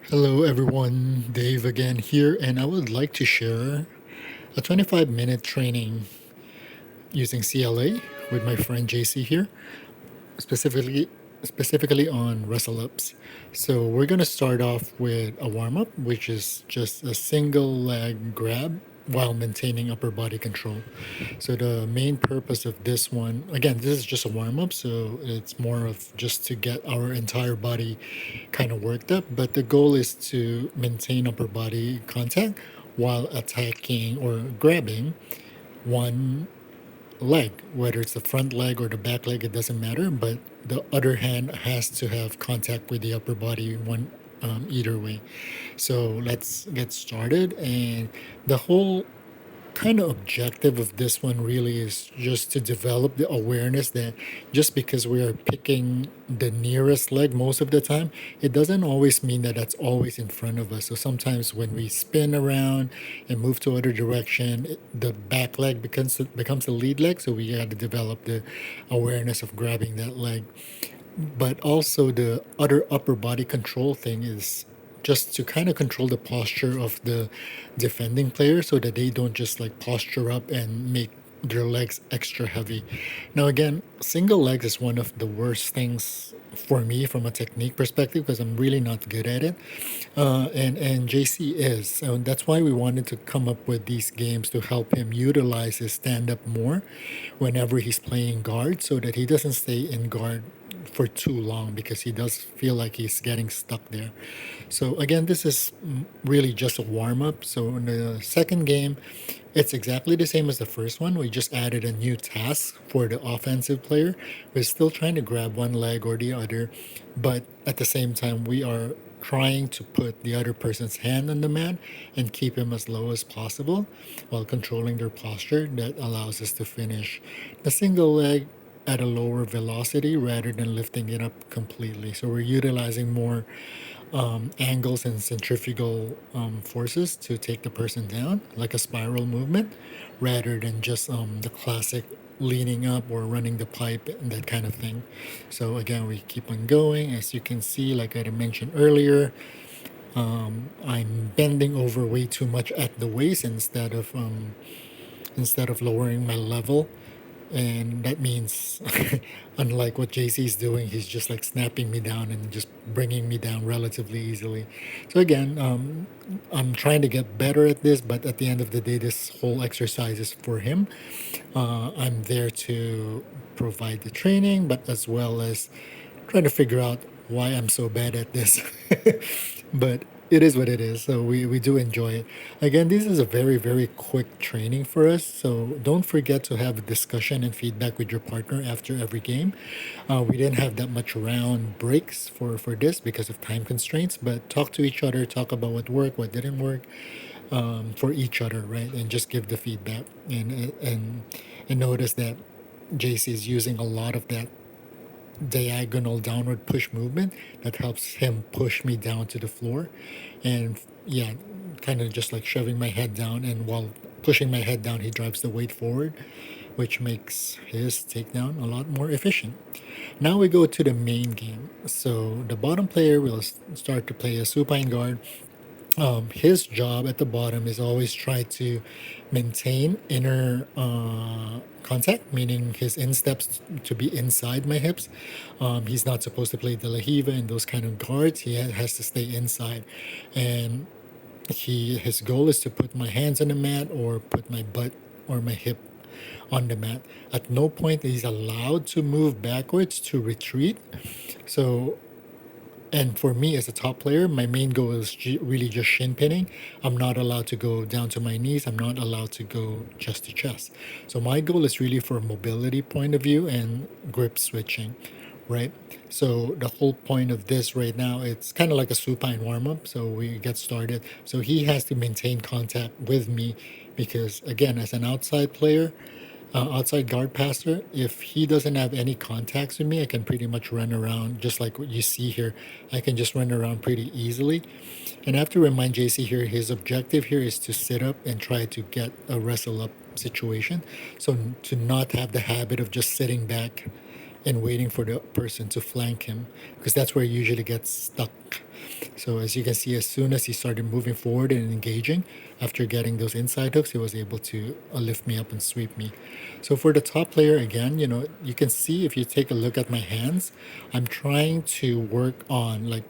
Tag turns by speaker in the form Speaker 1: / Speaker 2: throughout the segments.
Speaker 1: Hello everyone, Dave again here, and I would like to share a 25-minute training using CLA with my friend JC here, specifically specifically on wrestle ups. So we're gonna start off with a warm up, which is just a single leg grab while maintaining upper body control. So the main purpose of this one, again, this is just a warm up, so it's more of just to get our entire body kind of worked up. But the goal is to maintain upper body contact while attacking or grabbing one leg, whether it's the front leg or the back leg, it doesn't matter. But the other hand has to have contact with the upper body one either way. So let's get started. And the whole kind of objective of this one really is just to develop the awareness that just because we are picking the nearest leg most of the time, it doesn't always mean that that's always in front of us. So sometimes when we spin around and move to other direction, the back leg becomes the lead leg. So we got to develop the awareness of grabbing that leg. But also the other upper body control thing is just to kind of control the posture of the defending player so that they don't just like posture up and make their legs extra heavy. Now again, single legs is one of the worst things for me from a technique perspective because I'm really not good at it. And JC is. So that's why we wanted to come up with these games to help him utilize his stand up more whenever he's playing guard so that he doesn't stay in guard for too long because he does feel like he's getting stuck there. So again, this is really just a warm up. So in the second game, it's exactly the same as the first one. We just added a new task for the offensive player. We're still trying to grab one leg or the other, but at the same time, we are trying to put the other person's hand on the mat and keep him as low as possible while controlling their posture. That allows us to finish the single leg at a lower velocity rather than lifting it up completely. So we're utilizing more angles and centrifugal forces to take the person down, like a spiral movement, rather than just the classic leaning up or running the pipe and that kind of thing. So again, we keep on going. As you can see, like I mentioned earlier, I'm bending over way too much at the waist instead of lowering my level, and that means unlike what JC is doing, he's just like snapping me down and just bringing me down relatively easily. So again, I'm trying to get better at this, but at the end of the day, this whole exercise is for him. I'm there to provide the training, but as well as trying to figure out why I'm so bad at this. But it is what it is. So we do enjoy it. Again, this is a very, very quick training for us. So don't forget to have a discussion and feedback with your partner after every game. We didn't have that much round breaks for this because of time constraints, but talk to each other, talk about what worked, what didn't work for each other, right? And just give the feedback and notice that JC is using a lot of that diagonal downward push movement that helps him push me down to the floor. And yeah, kind of just like shoving my head down, and while pushing my head down, he drives the weight forward, which makes his takedown a lot more efficient. Now we go to the main game. So the bottom player will start to play a supine guard. His job at the bottom is always try to maintain inner contact, meaning his insteps to be inside my hips. He's not supposed to play De La Hiva and those kind of guards. He has to stay inside, and his goal is to put my hands on the mat or put my butt or my hip on the mat. At no point is allowed to move backwards to retreat. So, and for me as a top player, my main goal is really just shin pinning. I'm not allowed to go down to my knees. I'm not allowed to go chest to chest. So my goal is really for mobility point of view and grip switching, right? So the whole point of this right now, it's kind of like a supine warm up. So we get started. So he has to maintain contact with me because again, as an outside player, outside guard passer, if he doesn't have any contacts with me, I can pretty much run around just like what you see here. I can just run around pretty easily. And I have to remind JC here, his objective here is to sit up and try to get a wrestle up situation. So to not have the habit of just sitting back and waiting for the person to flank him, because that's where he usually gets stuck. So as you can see, as soon as he started moving forward and engaging, after getting those inside hooks, he was able to lift me up and sweep me. So for the top player, again, you can see if you take a look at my hands, I'm trying to work on like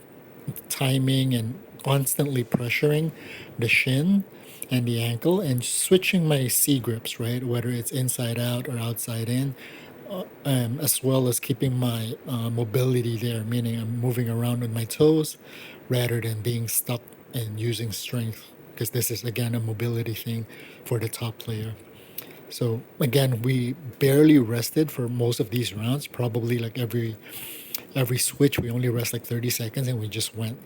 Speaker 1: timing and constantly pressuring the shin and the ankle and switching my C grips, right? Whether it's inside out or outside in, as well as keeping my mobility there, meaning I'm moving around with my toes rather than being stuck and using strength, because this is again a mobility thing for the top player. So again, we barely rested for most of these rounds. Probably like every switch, we only rest like 30 seconds, and we just went.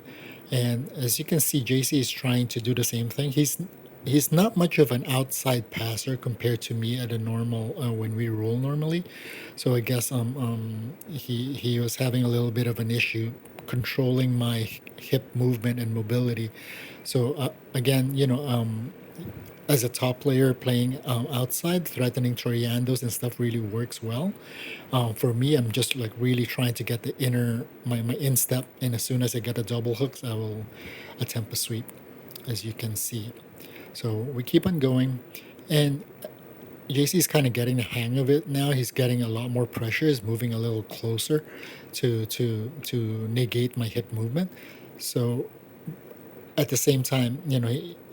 Speaker 1: And as you can see, JC is trying to do the same thing. He's not much of an outside passer compared to me at a normal when we roll normally. So I guess he was having a little bit of an issue controlling my hip movement and mobility. So again, as a top player playing outside, threatening Toriandos and stuff really works well. For me, I'm just like really trying to get the my instep, and as soon as I get the double hooks, I will attempt a sweep, as you can see. So we keep on going, and JC's kind of getting the hang of it now. He's getting a lot more pressure. He's moving a little closer to negate my hip movement. So at the same time,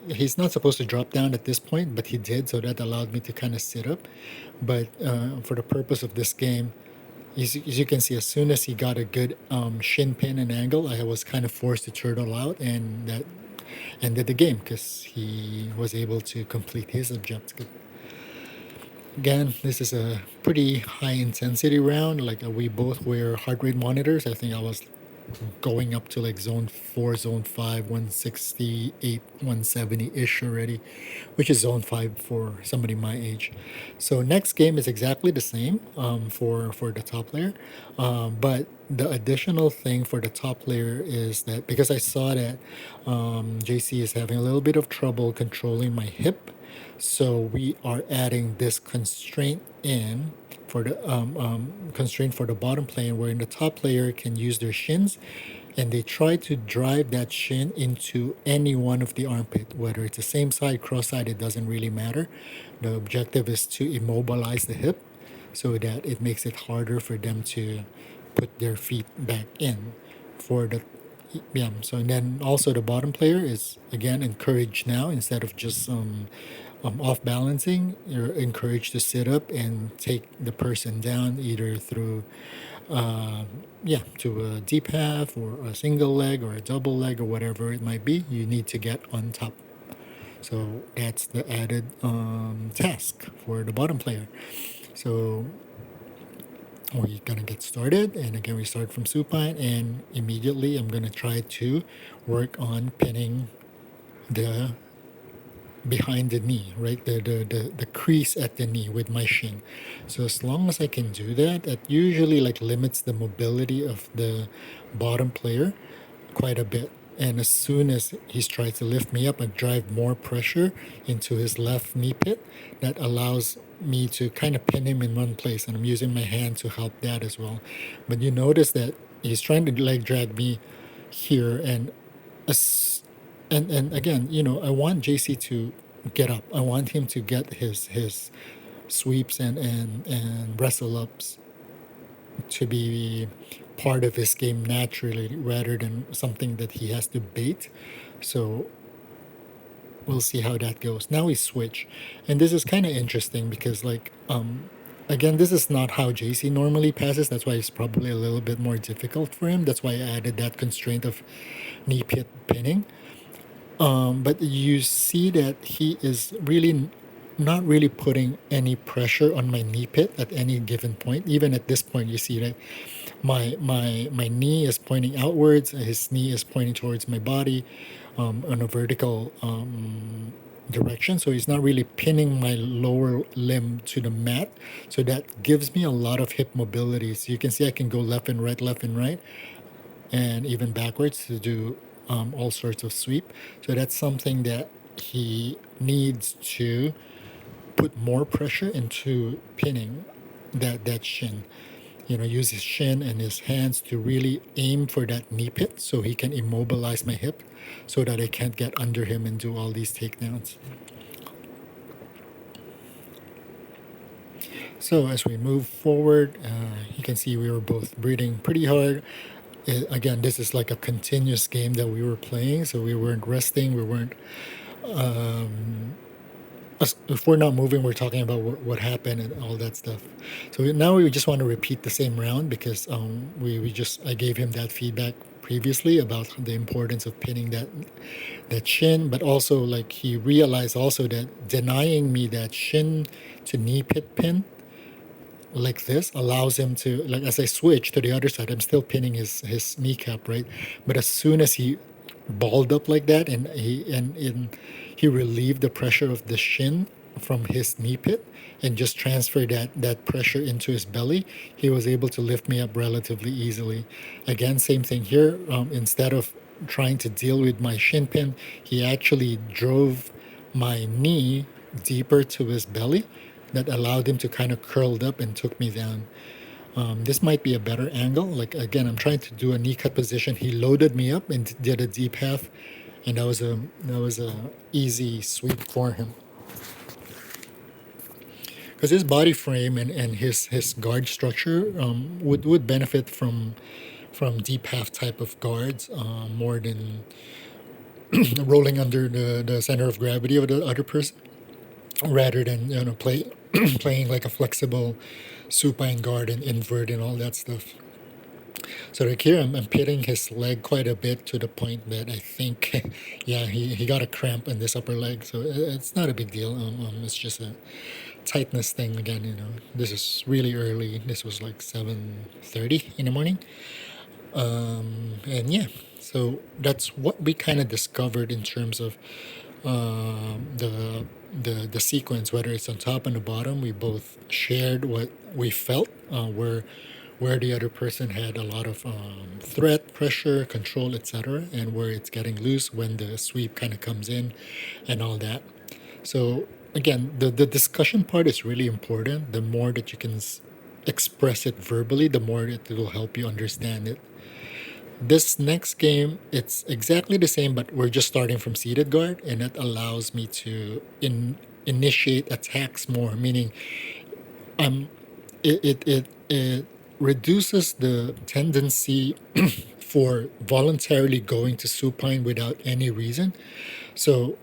Speaker 1: he's not supposed to drop down at this point, but he did, so that allowed me to kind of sit up. But for the purpose of this game, as you can see, as soon as he got a good shin pin and angle, I was kind of forced to turtle out, and that ended the game because he was able to complete his objective. Again, this is a pretty high intensity round. Like we both wear heart rate monitors. I think I was going up to like zone 4, zone 5, 168, 170-ish already, which is zone 5 for somebody my age. So next game is exactly the same for the top player. But the additional thing for the top player is that because I saw that JC is having a little bit of trouble controlling my hip, so we are adding this constraint in for the constraint for the bottom plane, wherein the top player can use their shins, and they try to drive that shin into any one of the armpit, whether it's the same side, cross side, it doesn't really matter. The objective is to immobilize the hip so that it makes it harder for them to put their feet back in for the yeah. So and then also the bottom player is again encouraged now, instead of just off balancing, you're encouraged to sit up and take the person down either through to a deep half or a single leg or a double leg or whatever it might be. You need to get on top. So that's the added task for the bottom player. So we're gonna get started, and again we start from supine, and immediately I'm gonna try to work on pinning the behind the knee, right? The crease at the knee with my shin. So as long as I can do that, that usually like limits the mobility of the bottom player quite a bit. And as soon as he tries to lift me up, I drive more pressure into his left knee pit. That allows me to kind of pin him in one place, and I'm using my hand to help that as well. But you notice that he's trying to leg drag me here, and as and again, I want JC to get up. I want him to get his sweeps and wrestle ups to be part of his game naturally, rather than something that he has to bait. So we'll see how that goes. Now we switch, and this is kind of interesting because again, this is not how JC normally passes. That's why it's probably a little bit more difficult for him. That's why I added that constraint of knee pit pinning. But you see that he is really not really putting any pressure on my knee pit at any given point. Even at this point, you see that my knee is pointing outwards, his knee is pointing towards my body on a vertical direction. So he's not really pinning my lower limb to the mat. So that gives me a lot of hip mobility. So you can see I can go left and right, and even backwards to do all sorts of sweep. So that's something that he needs to put more pressure into pinning that shin. use his shin and his hands to really aim for that knee pit so he can immobilize my hip so that I can't get under him and do all these takedowns. So as we move forward, you can see we were both breathing pretty hard. Again, this is like a continuous game that we were playing, so we weren't resting, we weren't if we're not moving, we're talking about what happened and all that stuff. So now we just want to repeat the same round because I gave him that feedback previously about the importance of pinning that shin, but also like he realized also that denying me that shin to knee pit pin like this allows him to, like, as I switch to the other side, I'm still pinning his kneecap, right? But as soon as he balled up like that and he relieved the pressure of the shin from his knee pit and just transferred that pressure into his belly, he was able to lift me up relatively easily. Again, same thing here. Instead of trying to deal with my shin pin, he actually drove my knee deeper to his belly that allowed him to kind of curled up and took me down. This might be a better angle. Like again, I'm trying to do a knee cut position. He loaded me up and did a deep half, and that was a easy sweep for him. Because his body frame and his guard structure would benefit from deep half type of guards more than rolling under the center of gravity of the other person, rather than playing like a flexible supine guard and invert and all that stuff. So like here, I'm pitting his leg quite a bit to the point that I think, yeah, he got a cramp in this upper leg. So it's not a big deal. It's just a tightness thing again. This is really early. This was like 7:30 in the morning. And yeah, so that's what we kind of discovered in terms of the sequence, whether it's on top and the bottom. We both shared what we felt, where the other person had a lot of threat, pressure, control, etc., and where it's getting loose when the sweep kind of comes in, and all that. So again, the discussion part is really important. The more that you can express it verbally, the more it will help you understand it. This next game, it's exactly the same, but we're just starting from seated guard, and it allows me to initiate attacks more. Meaning, it reduces the tendency for voluntarily going to supine without any reason. So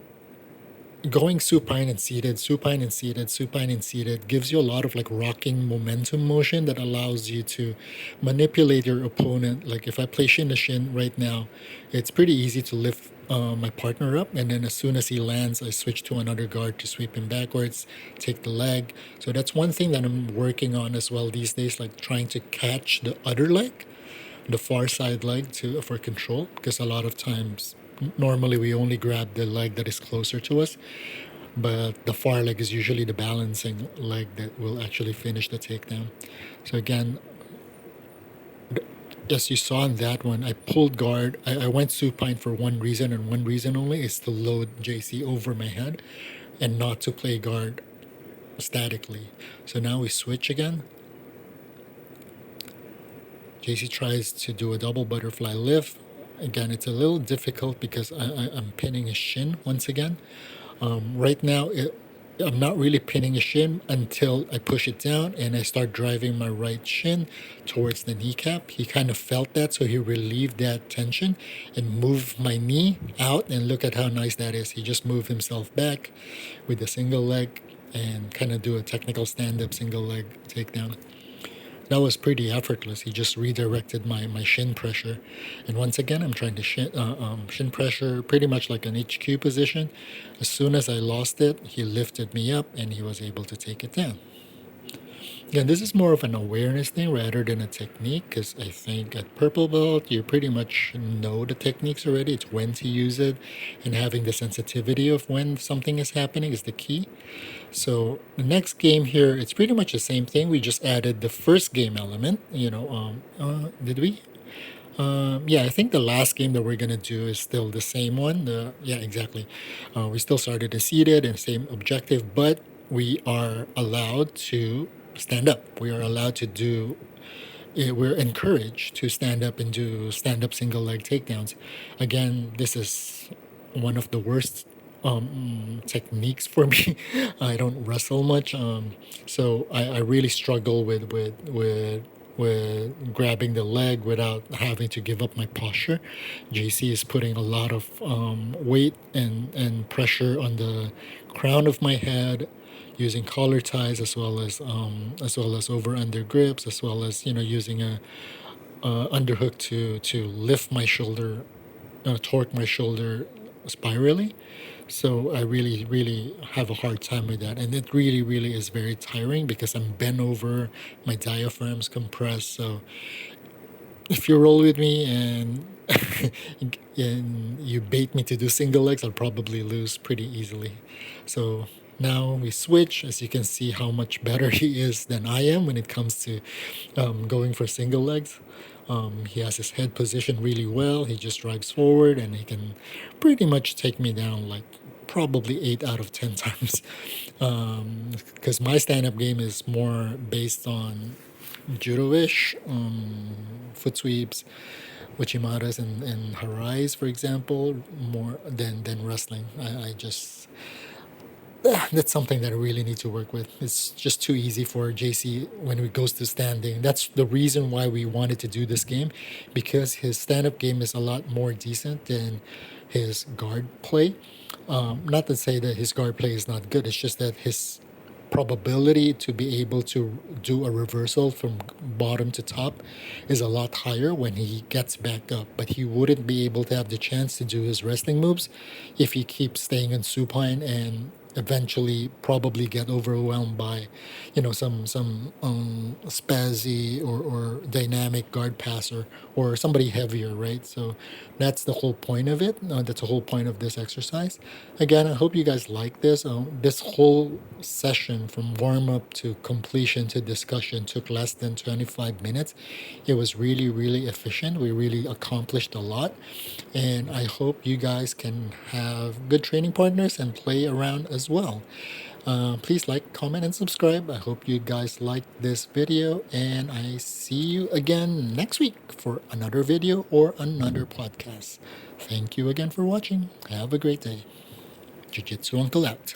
Speaker 1: going supine and seated, supine and seated, supine and seated gives you a lot of like rocking momentum motion that allows you to manipulate your opponent. Like if I play shin to shin right now, it's pretty easy to lift my partner up, and then as soon as he lands, I switch to another guard to sweep him backwards, take the leg. So that's one thing that I'm working on as well these days, like trying to catch the other leg, the far side leg for control, because a lot of times normally we only grab the leg that is closer to us, but the far leg is usually the balancing leg that will actually finish the takedown. So again, as you saw in that one, I pulled guard. I went supine for one reason and one reason only, is to load JC over my head and not to play guard statically. So now we switch again. JC tries to do a double butterfly lift. Again, it's a little difficult because I'm pinning his shin once again. Right now, I'm not really pinning his shin until I push it down and I start driving my right shin towards the kneecap. He kind of felt that, so he relieved that tension and moved my knee out. And look at how nice that is. He just moved himself back with a single leg and kind of do a technical stand-up single leg takedown. That was pretty effortless. He just redirected my shin pressure. And once again, I'm trying to shin pressure pretty much like an HQ position. As soon as I lost it, he lifted me up and he was able to take it down. Again, this is more of an awareness thing rather than a technique, because I think at purple belt, you pretty much know the techniques already. It's when to use it, and having the sensitivity of when something is happening is the key. So the next game here, it's pretty much the same thing. We just added the first game element. Did we? Yeah, I think the last game that we're gonna do is still the same one. Yeah, exactly. We still started as seated and same objective, but we are allowed to stand up. We are allowed to do we're encouraged to stand up and do stand up single leg takedowns. Again, this is one of the worst techniques for me. I don't wrestle much, so I really struggle with grabbing the leg without having to give up my posture. JC is putting a lot of weight and pressure on the crown of my head, using collar ties as well as over under grips, as well as using a underhook to lift my shoulder, torque my shoulder spirally. So I really, really have a hard time with that. And it really, really is very tiring because I'm bent over, my diaphragm's compressed. So if you roll with me and you bait me to do single legs, I'll probably lose pretty easily. So now we switch. As you can see how much better he is than I am when it comes to going for single legs. He has his head positioned really well. He just drives forward and he can pretty much take me down like probably 8 out of 10 times. Because my stand-up game is more based on judo-ish, foot sweeps, uchimaras, and harais, for example, more than wrestling. I just that's something that I really need to work with. It's just too easy for JC when it goes to standing. That's the reason why we wanted to do this game, because his stand-up game is a lot more decent than his guard play. Not to say that his guard play is not good. It's just that his probability to be able to do a reversal from bottom to top is a lot higher when he gets back up, but he wouldn't be able to have the chance to do his wrestling moves if he keeps staying in supine and eventually probably get overwhelmed by some spazzy or dynamic guard passer or somebody heavier, right? So that's the whole point of it. That's the whole point of this exercise. Again, I hope you guys like this. This whole session from warm-up to completion to discussion took less than 25 minutes. It was really, really efficient. We really accomplished a lot, and I hope you guys can have good training partners and play around as well. Please like, comment, and subscribe. I hope you guys liked this video, and I see you again next week for another video or another podcast. Thank you again for watching. Have a great day. Jiu-Jitsu Uncle out.